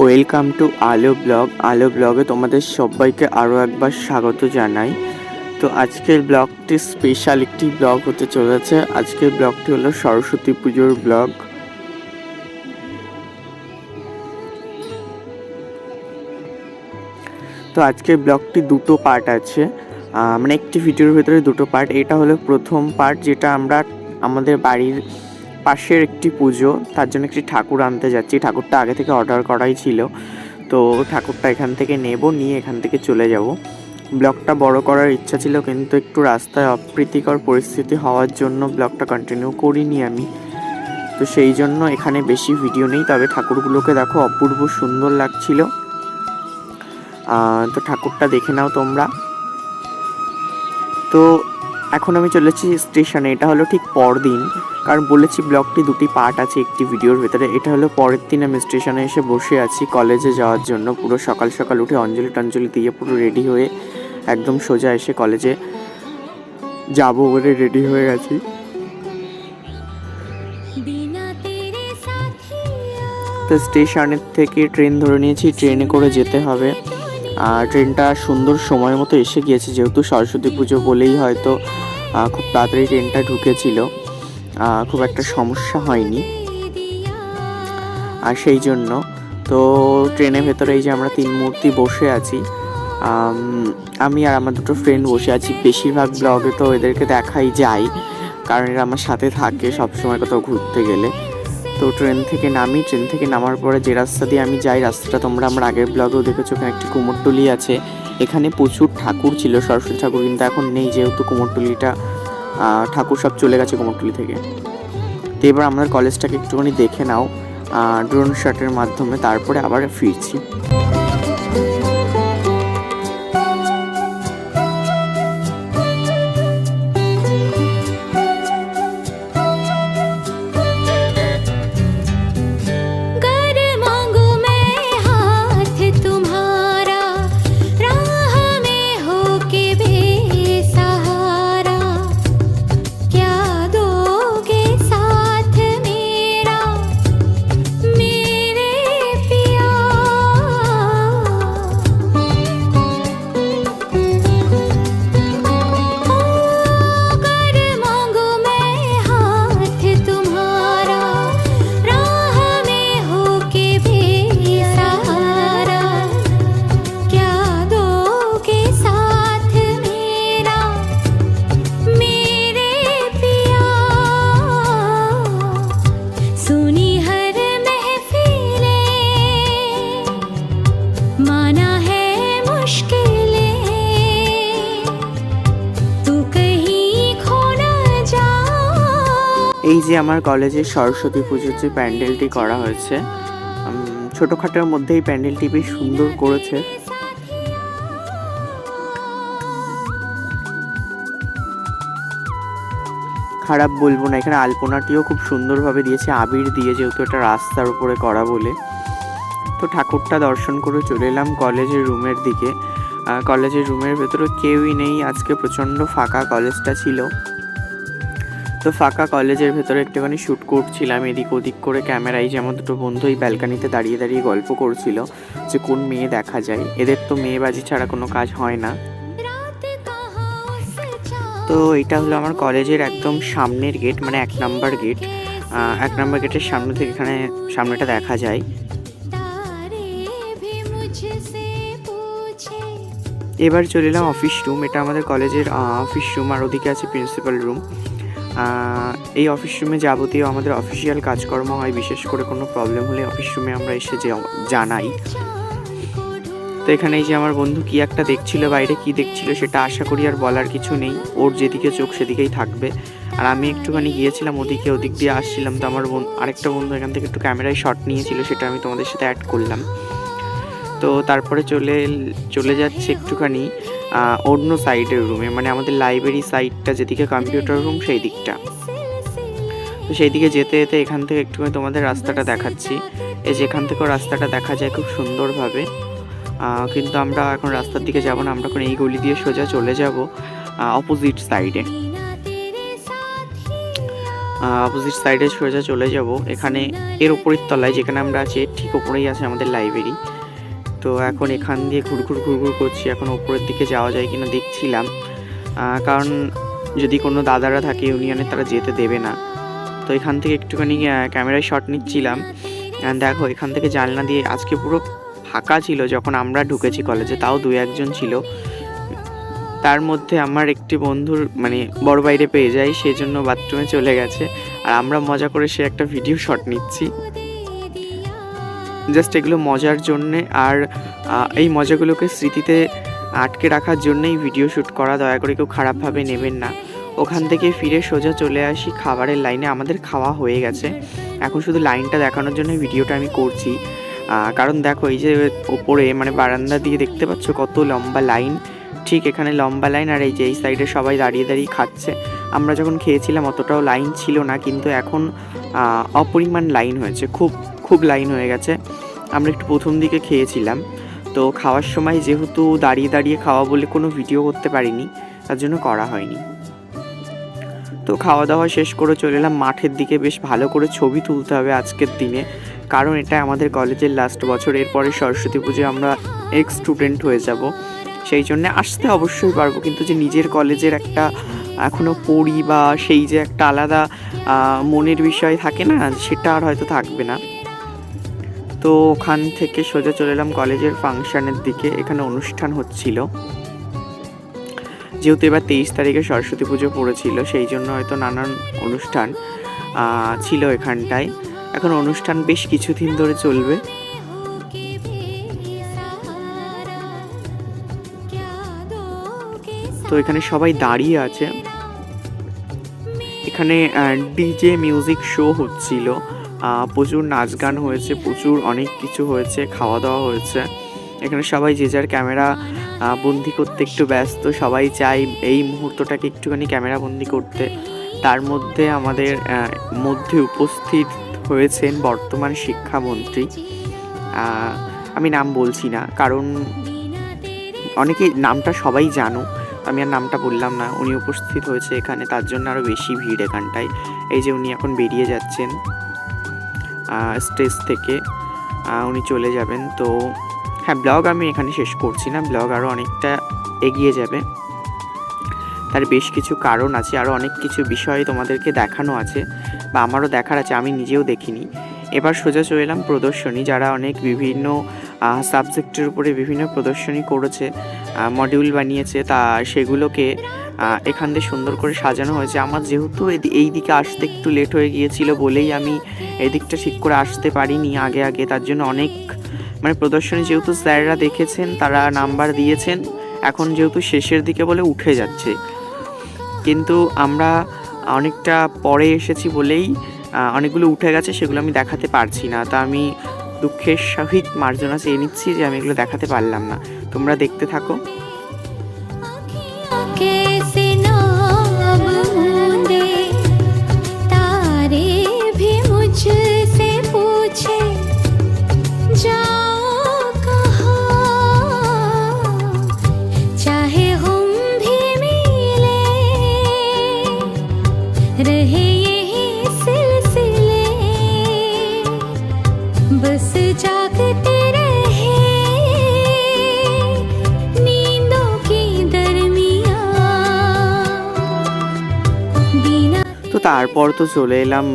Welcome to আলো blog. আলো ব্লগে তোমাদের সবাইকে আরও একবার স্বাগত জানাই। তো আজকের ব্লগটি স্পেশাল একটি ব্লগ হতে চলেছে। আজকের ব্লগটি হলো সরস্বতী পুজোর ব্লগ। তো আজকের ব্লগটি দুটো পার্ট আছে, মানে একটি ভিডিওর ভেতরে দুটো পার্ট। এটা হলো প্রথম পার্ট, যেটা আমরা আমাদের বাড়ির পাশের একটি পুজো, তার জন্য একটি ঠাকুর আনতে যাচ্ছি। ঠাকুরটা আগে থেকে অর্ডার করাই ছিল, তো ঠাকুরটা এখান থেকে নিয়ে এখান থেকে চলে যাব। ব্লগটা বড় করার ইচ্ছা ছিল, কিন্তু একটু রাস্তায় অপ্রীতিকর পরিস্থিতি হওয়ার জন্য ব্লগটা কন্টিনিউ করিনি আমি। তো সেই জন্য এখানে বেশি ভিডিও নেই, তবে ঠাকুরগুলোকে দেখো অপূর্ব সুন্দর লাগছিল। তো ঠাকুরটা দেখে নাও তোমরা। তো এখন আমি চলেছি স্টেশনে। এটা হলো ঠিক পরদিন, কারণ বলেছি ব্লগটি দুটি পার্ট আছে একটি ভিডিওর ভেতরে। এটা হলো পরের দিন আমি স্টেশনে এসে বসে আছি কলেজে যাওয়ার জন্য। পুরো সকাল সকাল উঠে অঞ্জলি দিয়ে পুরো রেডি হয়ে একদম সোজা এসে কলেজে যাবো বলে রেডি হয়ে গেছি। তো স্টেশনের থেকে ট্রেন ধরে নিয়েছি, ট্রেনে করে যেতে হবে। আর ট্রেনটা সুন্দর সময় মতো এসে গিয়েছে, যেহেতু সরস্বতী পুজো বলেই হয়তো খুব তাড়াতাড়ি ট্রেনটা ঢুকেছিল, খুব একটা সমস্যা হয়নি। আর সেই জন্য তো ট্রেনের ভেতরে এই যে আমরা তিন মূর্তি বসে আছি, আমি আর আমার দুটো ফ্রেন্ড বসে আছি। বেশিরভাগ ব্লগে তো এদেরকে দেখাই যায়, কারণ এরা আমার সাথে থাকে সবসময় কোথাও ঘুরতে গেলে। তো ট্রেন থেকে নামার পরে যে রাস্তা দিয়ে আমি যাই, রাস্তাটা তোমরা আমার আগের ব্লগেও দেখেছো। ওখানে একটি কুমোরটুলি আছে, এখানে প্রচুর ঠাকুর ছিল, সরস্বতী ঠাকুর, কিন্তু এখন নেই, যেহেতু কুমোরটুলিটা ঠাকুর সব চলে গেছে কুমোরটুলি থেকে। তো এবার আমাদের কলেজটাকে একটুখানি দেখে নাও ড্রোন শটের মাধ্যমে, তারপরে আবার ফিরছি। এই যে আমার কলেজের সরস্বতী পুজোর যে প্যান্ডেলটি করা হয়েছে, ছোটোখাটোর মধ্যে এই প্যান্ডেলটি বেশ সুন্দর করেছে। খারাপ বলবো না। এখানে আলপনাটিও খুব সুন্দরভাবে দিয়েছে, আবির দিয়ে, যেহেতু এটা রাস্তার উপরে করা বলে। তো ঠাকুরটা দর্শন করে চলে এলাম কলেজের রুমের দিকে। কলেজের রুমের ভেতরে কেউই নেই আজকে, প্রচণ্ড ফাঁকা কলেজটা ছিল। তো ফাঁকা কলেজের ভেতরে একটুখানি শ্যুট করছিলাম এদিক ওদিক করে ক্যামেরায়। যেমন দুটো বন্ধু এই ব্যালকানিতে দাঁড়িয়ে দাঁড়িয়ে গল্প করছিল যে কোন মেয়ে দেখা যায়। এদের তো মেয়েবাজি ছাড়া কোনো কাজ হয় না। তো এটা হলো আমার কলেজের একদম সামনের গেট, মানে 1 নম্বর গেট। 1 নম্বর গেটের সামনে থেকে এখানে সামনেটা দেখা যায়। এবার চলে এলাম অফিস রুম। এটা আমাদের কলেজের অফিস রুম, আর ওদিকে আছে প্রিন্সিপাল রুম। এই অফিস রুমে যাবতীয় আমাদের অফিসিয়াল কাজকর্ম হয়, বিশেষ করে কোনো প্রবলেম হলে অফিস রুমে আমরা এসে জানাই। তো এখানে এই যে আমার বন্ধু কি একটা দেখছিল বাইরে, কি দেখছিল সেটা আশা করি আর বলার কিছু নেই, ওর যেদিকে চোখ সেদিকেই থাকবে। আর আমি একটুখানি গিয়েছিলাম ওদিক দিয়ে আসছিলাম, তো আমার আরেকটা বন্ধু এখান থেকে একটু ক্যামেরায় শট নিয়েছিল, সেটা আমি তোমাদের সাথে অ্যাড করলাম। তো তারপরে চলে যাচ্ছে একটুখানি অন্য সাইডের রুমে, মানে আমাদের লাইব্রেরি সাইডটা যেদিকে কম্পিউটার রুম সেই দিকটা। তো সেই দিকে যেতে যেতে এখান থেকে একটুখানি তোমাদের রাস্তাটা দেখাচ্ছি। এই যে এখান থেকেও রাস্তাটা দেখা যায় খুব সুন্দরভাবে। কিন্তু আমরা এখন রাস্তার দিকে যাব না, আমরা এখন এই গলি দিয়ে সোজা চলে যাব অপোজিট সাইডে। অপোজিট সাইডে সোজা চলে যাব। এখানে এর ওপরের তলায় যেখানে আমরা আছি ঠিক ওপরেই আছে আমাদের লাইব্রেরি। তো এখন এখান দিয়ে ঘুরঘুর করছি, এখন ওপরের দিকে যাওয়া যায় কিনা দেখছিলাম, কারণ যদি কোনো দাদারা থাকে ইউনিয়নে তারা যেতে দেবে না। তো এখান থেকে একটুখানি ক্যামেরায় শট নিচ্ছিলাম। দেখো এখান থেকে জানলা দিয়ে আজকে পুরো ফাঁকা ছিল যখন আমরা ঢুকেছি কলেজে, তাও 2-1 জন ছিল। তার মধ্যে আমার একটি বন্ধুর মানে বড় বাইরে পেয়ে যায়, সেই জন্য বাথরুমে চলে গেছে, আর আমরা মজা করে সে একটা ভিডিও শট নিচ্ছি। জাস্ট এগুলো মজার জন্যে, আর এই মজাগুলোকে স্মৃতিতে আটকে রাখার জন্যই ভিডিও শ্যুট করা, দয়া করে কেউ খারাপভাবে নেবেন না। ওখান থেকে ফিরে সোজা চলে আসি খাবারের লাইনে। আমাদের খাওয়া হয়ে গেছে, এখন শুধু লাইনটা দেখানোর জন্য ভিডিওটা আমি করছি। কারণ দেখো এই যে ওপরে মানে বারান্দা দিয়ে দেখতে পাচ্ছ কত লম্বা লাইন, ঠিক এখানে লম্বা লাইন, আর এই যে এই সাইডে সবাই দাঁড়িয়ে দাঁড়িয়ে খাচ্ছে। আমরা যখন খেয়েছিলাম অতটাও লাইন ছিল না, কিন্তু এখন অপরিমাণ লাইন হয়েছে, খুব লাইন হয়ে গেছে। আমরা একটু প্রথম দিকে খেয়েছিলাম, তো খাওয়ার সময় যেহেতু দাঁড়িয়ে দাঁড়িয়ে খাওয়া বলে কোনো ভিডিও করতে পারিনি, তার জন্য করা হয়নি। তো খাওয়া দাওয়া শেষ করে চলে এলাম মাঠের দিকে। বেশ ভালো করে ছবি তুলতে হবে আজকের দিনে, কারণ এটা আমাদের কলেজের লাস্ট বছর। এরপরে সরস্বতী পুজোয় আমরা এক্স স্টুডেন্ট হয়ে যাব, সেই জন্যে আসতে অবশ্যই পারবো, কিন্তু যে নিজের কলেজের একটা এখনও পড়ি বা সেই যে একটা আলাদা মনের বিষয় থাকে না, সেটা আর হয়তো থাকবে না। তো ওখান থেকে সোজা চলে এলাম কলেজের ফাংশানের দিকে। এখানে অনুষ্ঠান হচ্ছিল, যেহেতু এবার 23 তারিখে সরস্বতী পুজো পড়েছিল, সেই জন্য হয়তো নানান অনুষ্ঠান ছিল এখানটায়। এখন অনুষ্ঠান বেশ কিছুদিন ধরে চলবে। তো এখানে সবাই দাঁড়িয়ে আছে। এখানে ডিজে মিউজিক শো হচ্ছিল, প্রচুর নাচ গান হয়েছে, প্রচুর অনেক কিছু হয়েছে, খাওয়া দাওয়া হয়েছে। এখানে সবাই যে যার ক্যামেরা বন্দি করতে একটু ব্যস্ত, সবাই চাই এই মুহূর্তটাকে একটুখানি ক্যামেরা বন্দি করতে। তার মধ্যে আমাদের মধ্যে উপস্থিত হয়েছেন বর্তমান শিক্ষামন্ত্রী, আমি নাম বলছি না কারণ অনেকে নামটা সবাই জানো, আমি আর নামটা বললাম না। উনি উপস্থিত হয়েছে এখানে, তার জন্য আরও বেশি ভিড় এখানটায়। এই যে উনি এখন বেরিয়ে যাচ্ছেন স্টেজ থেকে, উনি চলে যাবেন। তো হ্যাঁ, ব্লগ আমি এখানে শেষ করছি না, ব্লগ আরও অনেকটা এগিয়ে যাবে। তার বেশ কিছু কারণ আছে, আরও অনেক কিছু বিষয় তোমাদেরকে দেখানো আছে বা আমারও দেখার আছে, আমি নিজেও দেখিনি। এবার সোজা চলে এলাম প্রদর্শনী। যারা অনেক বিভিন্ন সাবজেক্টের উপরে বিভিন্ন প্রদর্শনী করেছে, মডিউল বানিয়েছে, তা সেগুলোকে এখান দিয়ে সুন্দর করে সাজানো হয়েছে। আমার যেহেতু এই দিকে আসতে একটু লেট হয়ে গিয়েছিল বলেই আমি এই দিকটা ঠিক করে আসতে পারিনি আগে, তার জন্য অনেক মানে প্রদর্শনী যেহেতু স্যাররা দেখেছেন, তারা নাম্বার দিয়েছেন, এখন যেহেতু শেষের দিকে বলে উঠে যাচ্ছে, কিন্তু আমরা অনেকটা পরে এসেছি বলেই অনেকগুলো উঠে গেছে, সেগুলো আমি দেখাতে পারছি না। তা আমি দুঃখের সহিত মার্জনা চেয়ে নিচ্ছি যে আমি এগুলো দেখাতে পারলাম না। তোমরা দেখতে থাকো। তো তারপর তো চলে এলাম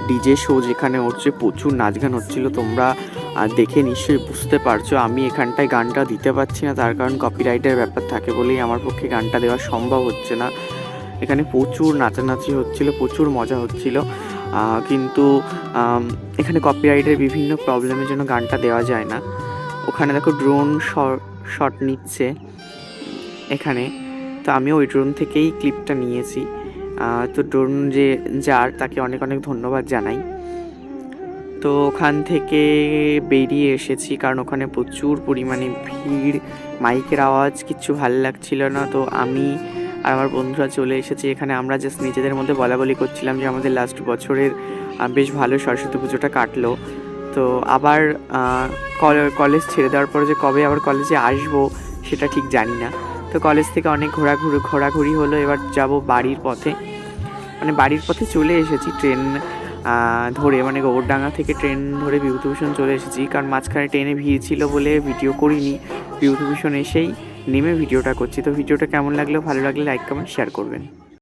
ডিজে শো যেখানে হচ্ছে, প্রচুর নাচ গান হচ্ছিলো। তোমরা দেখে নিশ্চয়ই বুঝতে পারছো আমি এখানটায় গানটা দিতে পারছি না, তার কারণ কপিরাইটের ব্যাপার থাকে বলেই আমার পক্ষে গানটা দেওয়া সম্ভব হচ্ছে না। এখানে প্রচুর নাচানাচি হচ্ছিলো, প্রচুর মজা হচ্ছিলো, কিন্তু এখানে কপিরাইটের বিভিন্ন প্রবলেমের জন্য গানটা দেওয়া যায় না। ওখানে দেখো ড্রোন শট নিচ্ছে এখানে, তো আমিও ওই ড্রোন থেকেই ক্লিপটা নিয়েছি। তো ড্রোন যার তাকে অনেক অনেক ধন্যবাদ জানাই। তো ওখান থেকে বেরিয়ে এসেছি কারণ ওখানে প্রচুর পরিমাণে ভিড়, মাইকের আওয়াজ কিচ্ছু ভালো লাগছিল না। তো আমি আর আমার বন্ধুরা চলে এসেছি এখানে। আমরা জাস্ট নিজেদের মধ্যে বলাবলি করছিলাম যে আমাদের লাস্ট বছরের বেশ ভালো সরস্বতী পুজোটা কাটলো। তো আবার কলেজ ছেড়ে দেওয়ার পরে যে কবে আবার কলেজে আসবো সেটা ঠিক জানি না। তো কলেজ থেকে অনেক ঘোরাঘুরি হলো, এবার যাব বাড়ির পথে। মানে বাড়ির পথে চলে এসেছি ট্রেন ধরে, মানে গোবরডাঙ্গা থেকে ট্রেন ধরে বিভূতিভূষণ চলে এসেছি, কারণ মাঝখানে ট্রেনে ভিড় ছিল বলে ভিডিও করিনি। বিভূতিভূষণ এসেই নেমে ভিডিওটা করছি। তো ভিডিওটা কেমন লাগলো, ভালো লাগলে লাইক কমেন্ট শেয়ার করবেন।